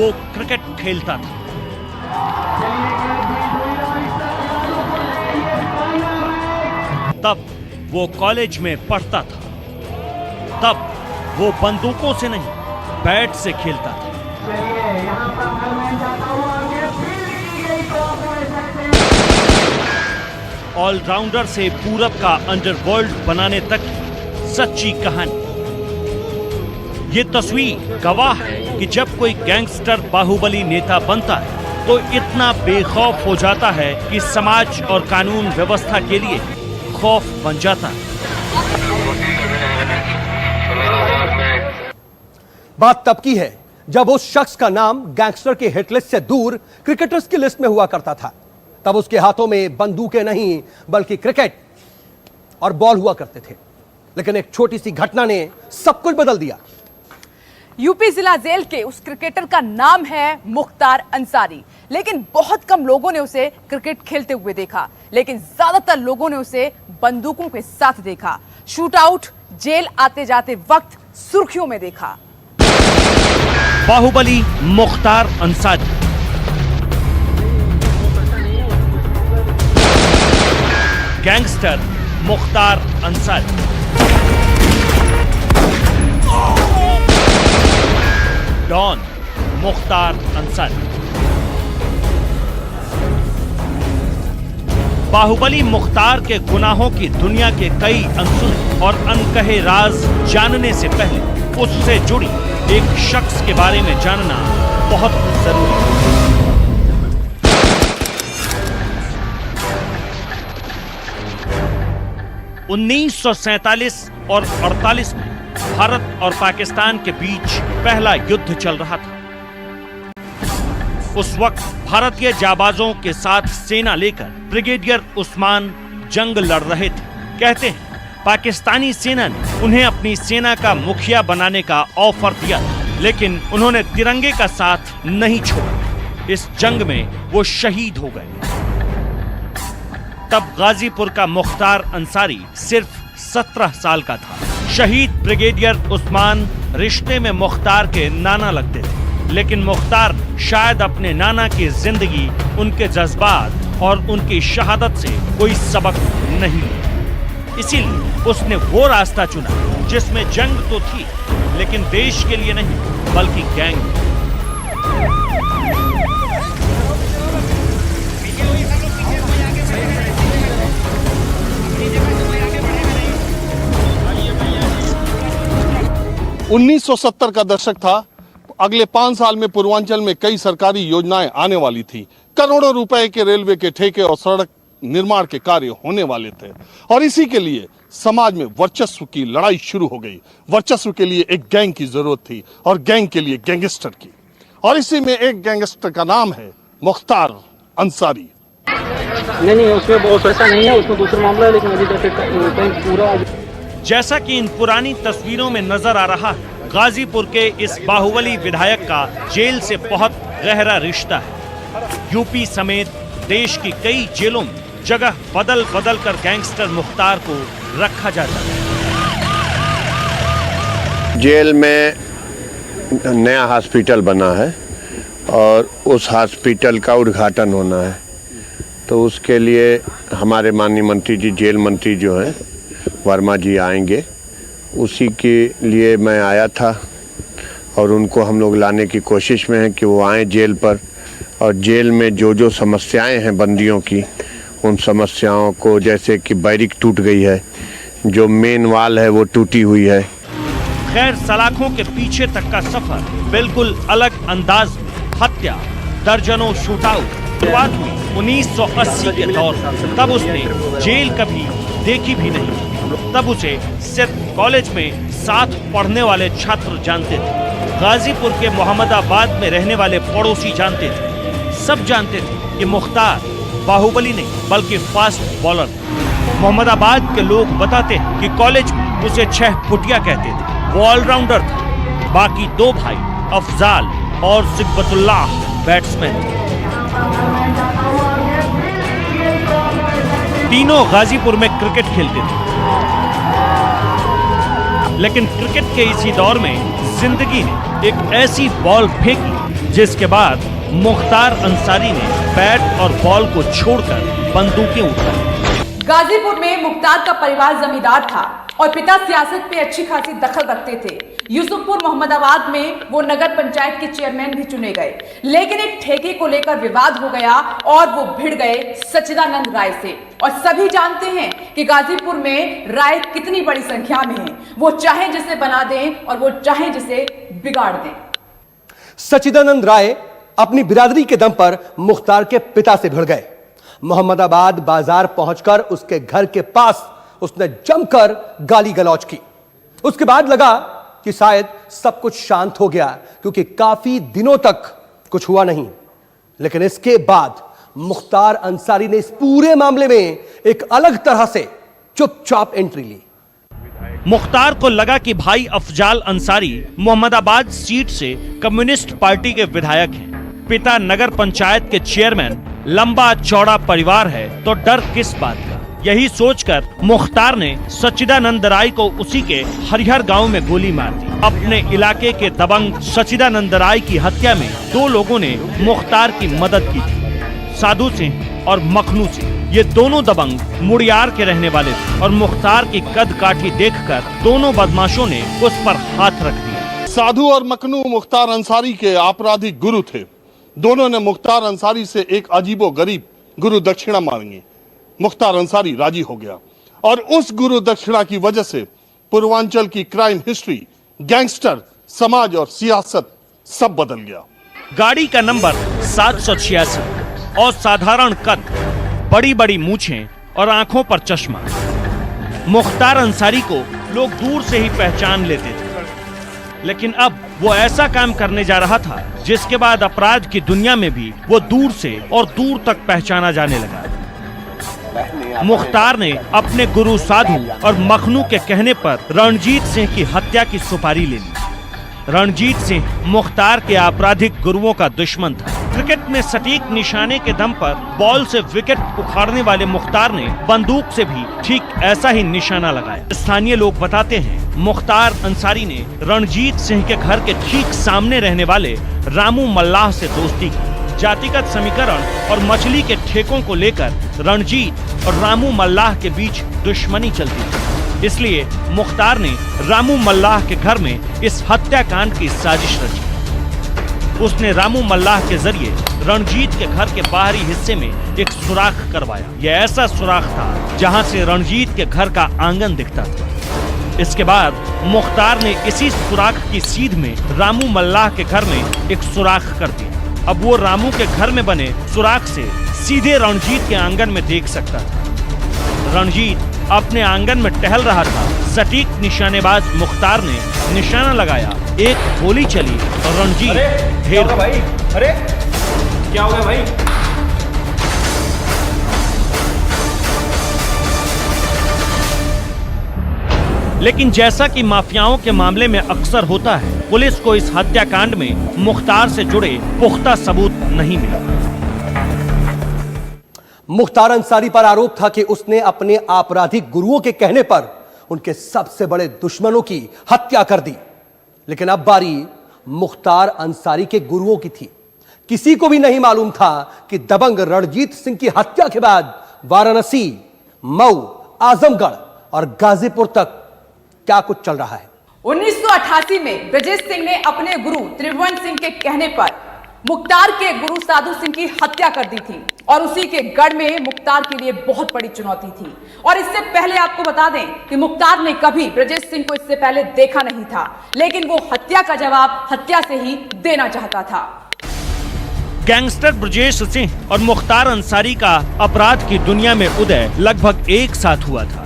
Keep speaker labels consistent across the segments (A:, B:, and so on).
A: वो क्रिकेट खेलता था। तब वो कॉलेज में पढ़ता था। तब वो बंदूकों से नहीं, बैट से खेलता था। ऑलराउंडर से पूरब का अंडरवर्ल्ड बनाने तक की सच्ची कहानी। ये तस्वीर गवाह है कि जब कोई गैंगस्टर बाहुबली नेता बनता है तो इतना बेखौफ हो जाता है कि समाज और कानून व्यवस्था के लिए खौफ बन जाता है।
B: बात तब की है जब उस शख्स का नाम गैंगस्टर के हिट लिस्ट से दूर क्रिकेटर्स की लिस्ट में हुआ करता था। तब उसके हाथों में बंदूकें नहीं बल्कि क्रिकेट और बॉल हुआ करते थे। लेकिन एक छोटी सी घटना ने सब कुछ बदल दिया।
C: यूपी जिला जेल के उस क्रिकेटर का नाम है मुख्तार अंसारी। लेकिन बहुत कम लोगों ने उसे क्रिकेट खेलते हुए देखा, लेकिन ज्यादातर लोगों ने उसे बंदूकों के साथ देखा। शूट आउट, जेल आते जाते वक्त सुर्खियों में देखा।
A: बाहुबली मुख्तार अंसारी। गैंगस्टर मुख्तार अंसारी। डॉन मुख्तार अंसारी। बाहुबली मुख्तार के गुनाहों की दुनिया के कई अनसुने और अनकहे राज जानने से पहले उससे जुड़ी एक शख्स के बारे में जानना बहुत जरूरी है। 1947 और 48 में भारत और पाकिस्तान के बीच पहला युद्ध चल रहा था। उस वक्त भारतीय जाबाजों के साथ सेना लेकर ब्रिगेडियर उस्मान जंग लड़ रहे थे। कहते हैं पाकिस्तानी सेना ने उन्हें अपनी सेना का मुखिया बनाने का ऑफर दिया, लेकिन उन्होंने तिरंगे का साथ नहीं छोड़ा। इस जंग में वो शहीद हो गए। तब गाजीपुर का मुख्तार अंसारी सिर्फ 17 साल का था। शहीद ब्रिगेडियर उस्मान रिश्ते में मुख्तार के नाना लगते थे, लेकिन मुख्तार शायद अपने नाना की जिंदगी, उनके जज्बात और उनकी शहादत से कोई सबक नहीं लिया। इसीलिए उसने वो रास्ता चुना जिसमें जंग तो थी, लेकिन देश के लिए नहीं बल्कि गैंग।
D: उन्नीस 1970 का दशक था। अगले 5 साल में पूर्वांचल में कई सरकारी योजनाएं आने वाली थी। करोड़ों रुपए के रेलवे के ठेके और सड़क निर्माण के कार्य होने वाले थे, और इसी के लिए समाज में वर्चस्व की लड़ाई शुरू हो गई। वर्चस्व के लिए एक गैंग की जरूरत थी और गैंग के लिए गैंगस्टर की, और इसी में एक गैंगस्टर का नाम है मुख्तार अंसारी।
E: नहीं, उसमें बहुत ऐसा नहीं है, उसमें दूसरा मामला है, लेकिन अभी तक पूरा। जैसा
A: कि इन पुरानी तस्वीरों में नजर आ रहा है, गाजीपुर के इस बाहुबली विधायक का जेल से बहुत गहरा रिश्ता है। यूपी समेत देश की कई जेलों में जगह बदल बदल कर गैंगस्टर मुख्तार को रखा जाता है।
F: जेल में नया हॉस्पिटल बना है और उस हॉस्पिटल का उद्घाटन होना है, तो उसके लिए हमारे माननीय मंत्री जी, जेल मंत्री जो हैं वर्मा जी आएंगे। उसी के लिए मैं आया था और उनको हम लोग लाने की कोशिश में हैं कि वो आएँ जेल पर, और जेल में जो जो समस्याएं हैं बंदियों की, उन समस्याओं को, जैसे कि बैरिक टूट गई है, जो मेन वाल है वो टूटी हुई है।
A: खैर, सलाखों के पीछे तक का सफर बिल्कुल अलग अंदाज में। हत्या, दर्जनों शूटआउट। शुरुआत हुई 1980 के दौर में। तब उसने जेल कभी देखी भी नहीं। तब उसे सिर्फ कॉलेज में साथ पढ़ने वाले छात्र जानते थे। गाजीपुर के मोहम्मदाबाद में रहने वाले पड़ोसी जानते थे। सब जानते थे कि मुख्तार बाहुबली नहीं बल्कि फास्ट बॉलर। मोहम्मदाबाद के लोग बताते हैं कि कॉलेज में उसे 6 फुटिया कहते थे। वो ऑलराउंडर था। बाकी 2 भाई अफजाल और सिकबतुल्लाह बैट्समैन थे। तीनों गाजीपुर में क्रिकेट खेलते थे, लेकिन क्रिकेट के इसी दौर में जिंदगी ने एक ऐसी बॉल फेंकी जिसके बाद मुख्तार अंसारी ने बैट और बॉल को छोड़कर बंदूकें उठाई।
C: गाजीपुर में मुख्तार का परिवार जमींदार था और पिता सियासत में अच्छी खासी दखल रखते थे। यूसुफपुर मोहम्मदाबाद में वो नगर पंचायत के चेयरमैन भी चुने गए, लेकिन एक ठेके को लेकर विवाद हो गया और वो भिड़ गए सच्चिदानंद राय से। और सभी जानते हैं कि गाजीपुर में राय कितनी बड़ी संख्या में है, वो चाहे जिसे बना दें और वो चाहे जिसे बिगाड़ दें।
B: सच्चिदानंद राय अपनी बिरादरी के दम पर मुख्तार के पिता से भिड़ गए। मोहम्मदाबाद बाजार पहुंचकर उसके घर के पास उसने जमकर गाली गलौज की। उसके बाद लगा कि शायद सब कुछ शांत हो गया, क्योंकि काफी दिनों तक कुछ हुआ नहीं। लेकिन इसके बाद मुख्तार अंसारी ने इस पूरे मामले में एक अलग तरह से चुपचाप एंट्री ली।
A: मुख्तार को लगा कि भाई अफजाल अंसारी मोहम्मदाबाद सीट से कम्युनिस्ट पार्टी के विधायक हैं, पिता नगर पंचायत के चेयरमैन, लंबा चौड़ा परिवार है, तो डर किस बात का। यही सोचकर मुख्तार ने सच्चिदानंद राय को उसी के हरिहर गांव में गोली मार दी। अपने इलाके के दबंग सच्चिदानंद राय की हत्या में दो लोगों ने मुख्तार की मदद की थी, साधु सिंह और मखनू सिंह। ये दोनों दबंग मुड़ियार के रहने वाले थे और मुख्तार की कद काठी देखकर दोनों बदमाशों ने उस पर हाथ रख दिया।
D: साधु और मखनू मुख्तार अंसारी के आपराधिक गुरु थे। दोनों ने मुख्तार अंसारी से एक अजीबो गरीब गुरु दक्षिणा मांगी। मुख्तार अंसारी राजी हो गया और उस गुरु दक्षिणा की वजह से पूर्वांचल की क्राइम हिस्ट्री, गैंगस्टर, समाज और सियासत सब बदल गया।
A: गाड़ी का नंबर 786 और साधारण कद, बड़ी बड़ी मूछें और आंखों पर चश्मा। मुख्तार अंसारी को लोग दूर से ही पहचान लेते थे, लेकिन अब वो ऐसा काम करने जा रहा था जिसके बाद अपराध की दुनिया में भी वो दूर से और दूर तक पहचाना जाने लगा। मुख्तार ने अपने गुरु साधु और मखनू के कहने पर रणजीत सिंह की हत्या की सुपारी ले ली। रणजीत सिंह मुख्तार के आपराधिक गुरुओं का दुश्मन था। क्रिकेट में सटीक निशाने के दम पर बॉल से विकेट उखाड़ने वाले मुख्तार ने बंदूक से भी ठीक ऐसा ही निशाना लगाया। स्थानीय लोग बताते हैं मुख्तार अंसारी ने रणजीत सिंह के घर के ठीक सामने रहने वाले रामू मल्लाह से दोस्ती की। जातिगत समीकरण और मछली के ठेकों को लेकर रणजीत और रामू मल्लाह के बीच दुश्मनी चलती थी, इसलिए मुख्तार ने रामू मल्लाह के घर में इस हत्याकांड की साजिश रची। उसने रामू मल्लाह के जरिए रणजीत के घर के बाहरी हिस्से में एक सुराख करवाया। यह ऐसा सुराख था जहां से रणजीत के घर का आंगन दिखता था। इसके बाद मुख्तार ने इसी सुराख की सीध में रामू मल्लाह के घर में एक सुराख कर दिया। अब वो रामू के घर में बने सुराख से सीधे रणजीत के आंगन में देख सकता था। रणजीत अपने आंगन में टहल रहा था। सटीक निशानेबाज मुख्तार ने निशाना लगाया, एक गोली चली और रणजीत ढेर हो
E: भाई। अरे क्या हो गया भाई?
A: लेकिन जैसा कि माफियाओं के मामले में अक्सर होता है, पुलिस को इस हत्याकांड में मुख्तार से जुड़े पुख्ता सबूत नहीं मिला।
B: मुख्तार अंसारी पर आरोप था कि उसने अपने आपराधिक गुरुओं के कहने पर उनके सबसे बड़े दुश्मनों की हत्या कर दी। लेकिन अब बारी मुख्तार अंसारी के गुरुओं की थी। किसी को भी नहीं मालूम था कि दबंग रणजीत सिंह की हत्या के बाद वाराणसी, मऊ, आजमगढ़ और गाजीपुर तक क्या कुछ चल रहा है।
C: 1988 में ब्रजेश सिंह ने अपने गुरु त्रिभुवन सिंह के कहने पर मुख्तार के गुरु साधु सिंह की हत्या कर दी थी और उसी के गढ़ में मुख्तार के लिए बहुत बड़ी चुनौती थी। और इससे पहले आपको बता दें कि मुख्तार ने कभी ब्रजेश सिंह को इससे पहले देखा नहीं था, लेकिन वो हत्या का जवाब हत्या से ही देना चाहता था।
A: गैंगस्टर ब्रजेश सिंह और मुख्तार अंसारी का अपराध की दुनिया में उदय लगभग एक साथ हुआ था।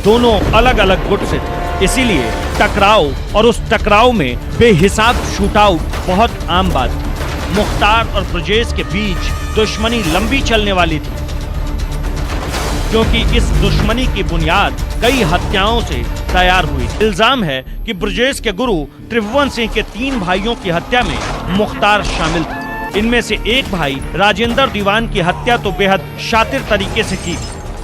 A: दोनों अलग अलग गुट से थे, इसीलिए टकराव और उस टकराव में बेहिसाब शूटआउट बहुत आम बात थी। मुख्तार और ब्रजेश के बीच दुश्मनी लंबी चलने वाली थी, क्योंकि इस दुश्मनी की बुनियाद कई हत्याओं से तैयार हुई। इल्जाम है कि ब्रजेश के गुरु त्रिभुवन सिंह के 3 भाइयों की हत्या में मुख्तार शामिल था। इनमें से एक भाई राजेंद्र दीवान की हत्या तो बेहद शातिर तरीके से की।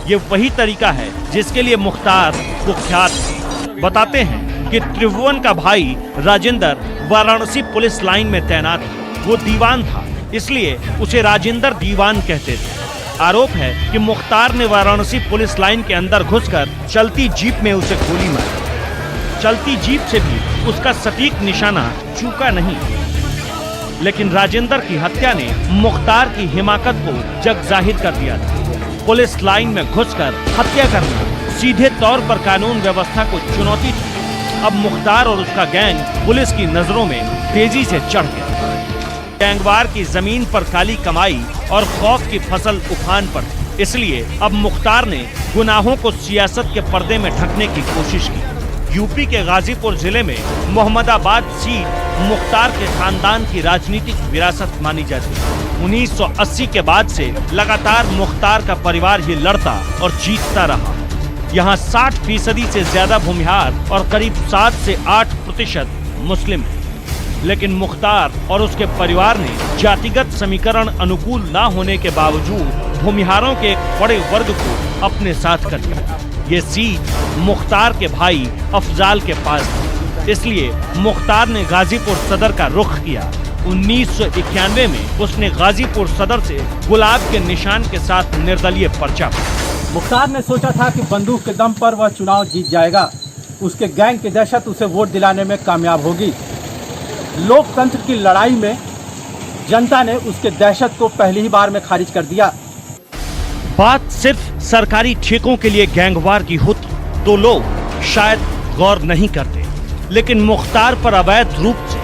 A: ये वही तरीका है जिसके लिए मुख्तार कुख्यात है। बताते हैं कि त्रिभुवन का भाई राजेंद्र वाराणसी पुलिस लाइन में तैनात है। वो दीवान था, इसलिए उसे राजेंद्र दीवान कहते थे। आरोप है कि मुख्तार ने वाराणसी पुलिस लाइन के अंदर घुसकर चलती जीप में उसे गोली मारी। चलती जीप से भी उसका सटीक निशाना चूका नहीं, लेकिन राजेंद्र की हत्या ने मुख्तार की हिमाकत को जग जाहिर कर दिया था। पुलिस लाइन में घुसकर हत्या करना सीधे तौर पर कानून व्यवस्था को चुनौती थी। अब मुख्तार और उसका गैंग पुलिस की नजरों में तेजी से चढ़ गया। गैंगवार की जमीन पर काली कमाई और खौफ की फसल उफान पर थी। इसलिए अब मुख्तार ने गुनाहों को सियासत के पर्दे में ढकने की कोशिश की। यूपी के गाजीपुर जिले में मोहम्मदाबाद सीट मुख्तार के खानदान की राजनीतिक विरासत मानी जाती है। 1980 के बाद से लगातार मुख्तार का परिवार ही लड़ता और जीतता रहा। यहाँ 60% से ज्यादा भूमिहार और करीब 7 से 8% मुस्लिम हैं। लेकिन मुख्तार और उसके परिवार ने जातिगत समीकरण अनुकूल न होने के बावजूद भूमिहारों के एक बड़े वर्ग को अपने साथ कर लिया। ये सीट मुख्तार के भाई अफजाल के पास थी, इसलिए मुख्तार ने गाजीपुर सदर का रुख किया। 1991 में उसने गाजीपुर सदर से गुलाब के निशान के साथ निर्दलीय पर्चा भरा।
G: मुख्तार ने सोचा था कि बंदूक के दम पर वह चुनाव जीत जाएगा, उसके गैंग की दहशत उसे वोट दिलाने में कामयाब होगी। लोकतंत्र की लड़ाई में जनता ने उसके दहशत को पहली ही बार में खारिज कर दिया।
A: बात सिर्फ सरकारी ठेकों के लिए गैंगवार की होती तो लोग शायद गौर नहीं करते, लेकिन मुख्तार पर अवैध रूप से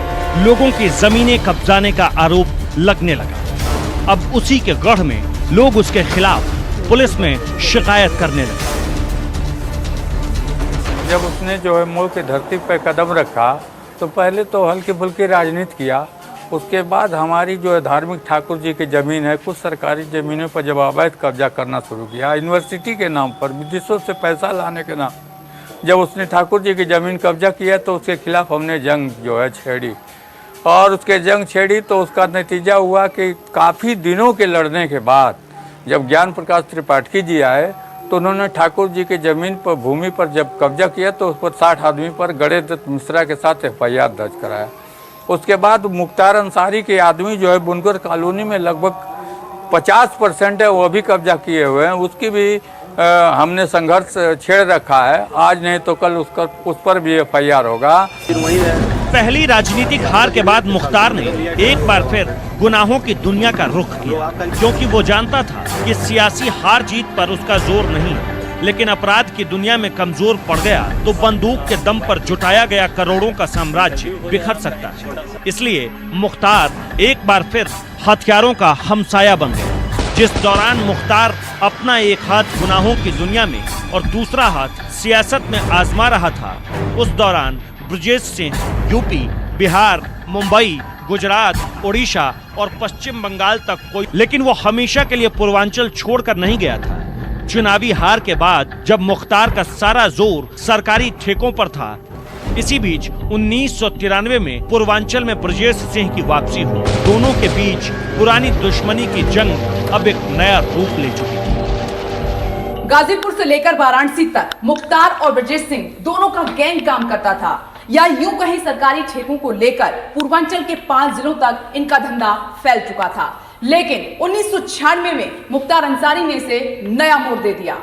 A: लोगों की जमीनें कब्जाने का आरोप लगने लगा। अब उसी के गढ़ में लोग उसके खिलाफ पुलिस में शिकायत करने लगे।
H: जब उसने जो है मोह की धरती पर कदम रखा तो पहले तो हल्की फुल्की राजनीति किया, उसके बाद हमारी जो है धार्मिक ठाकुर जी की ज़मीन है, कुछ सरकारी ज़मीनों पर जब अवैध कब्जा करना शुरू किया, यूनिवर्सिटी के नाम पर विदेशों से पैसा लाने के नाम, जब उसने ठाकुर जी की ज़मीन कब्जा किया तो उसके खिलाफ हमने जंग जो है छेड़ी। और उसके जंग छेड़ी तो उसका नतीजा हुआ कि काफ़ी दिनों के लड़ने के बाद जब ज्ञान प्रकाश त्रिपाठी जी आए तो उन्होंने ठाकुर जी की ज़मीन पर भूमि पर जब कब्जा किया तो उस पर 60 आदमी पर गणेश दत्त मिश्रा के साथ FIR दर्ज कराया। उसके बाद मुख्तार अंसारी के आदमी जो है बुनकर कॉलोनी में लगभग 50% है, वो भी कब्जा किए हुए हैं। उसकी भी हमने संघर्ष छेड़ रखा है, आज नहीं तो कल उस पर भी FIR होगा।
A: पहली राजनीतिक हार के बाद मुख्तार ने एक बार फिर गुनाहों की दुनिया का रुख किया, क्योंकि वो जानता था कि सियासी हार जीत पर उसका जोर नहीं, लेकिन अपराध की दुनिया में कमजोर पड़ गया तो बंदूक के दम पर जुटाया गया करोड़ों का साम्राज्य बिखर सकता है। इसलिए मुख्तार एक बार फिर हथियारों का हमसाया बन गया। जिस दौरान मुख्तार अपना एक हाथ गुनाहों की दुनिया में और दूसरा हाथ सियासत में आजमा रहा था, उस दौरान ब्रजेश सिंह यूपी, बिहार, मुंबई, गुजरात, ओडिशा और पश्चिम बंगाल तक कोई, लेकिन वो हमेशा के लिए पूर्वांचल छोड़कर नहीं गया था। चुनावी हार के बाद जब मुख्तार का सारा जोर सरकारी ठेकों पर था, इसी बीच 1993 में पूर्वांचल में ब्रजेश सिंह की वापसी हुई। दोनों के बीच पुरानी दुश्मनी की जंग अब एक नया रूप ले चुकी थी।
C: गाजीपुर से लेकर वाराणसी तक मुख्तार और ब्रजेश सिंह दोनों का गैंग काम करता था, या यूं कहीं सरकारी ठेकों को लेकर पूर्वांचल के 5 जिलों तक इनका धंधा फैल चुका था। लेकिन 1996 में मुख्तार अंसारी ने इसे नया मोड़ दे दिया।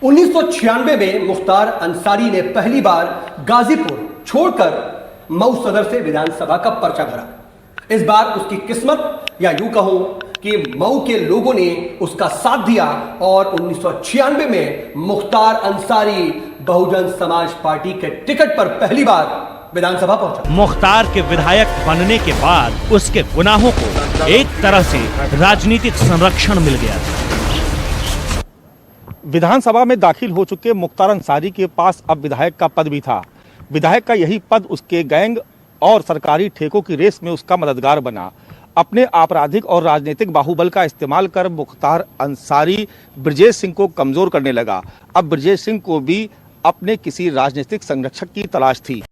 B: 1996 में मुख्तार अंसारी ने पहली बार गाजीपुर छोड़कर मऊ सदर से विधानसभा का पर्चा भरा। इस बार उसकी किस्मत, या यूं कहूं कि मऊ के लोगों ने उसका साथ दिया और 1996 में मुख्तार अंसारी बहुजन समाज पार्टी के टिकट पर पहली बार विधानसभा पहुंचा।
A: मुख्तार के विधायक बनने के बाद उसके गुनाहों को एक तरह से राजनीतिक संरक्षण मिल गया था।
I: विधानसभा में दाखिल हो चुके मुख्तार अंसारी के पास अब विधायक का पद भी था। विधायक का यही पद उसके गैंग और सरकारी ठेकों की रेस में उसका मददगार बना। अपने आपराधिक और राजनीतिक बाहुबल का इस्तेमाल कर मुख्तार अंसारी ब्रजेश सिंह को कमजोर करने लगा। अब ब्रजेश सिंह को भी अपने किसी राजनीतिक संरक्षक की तलाश थी।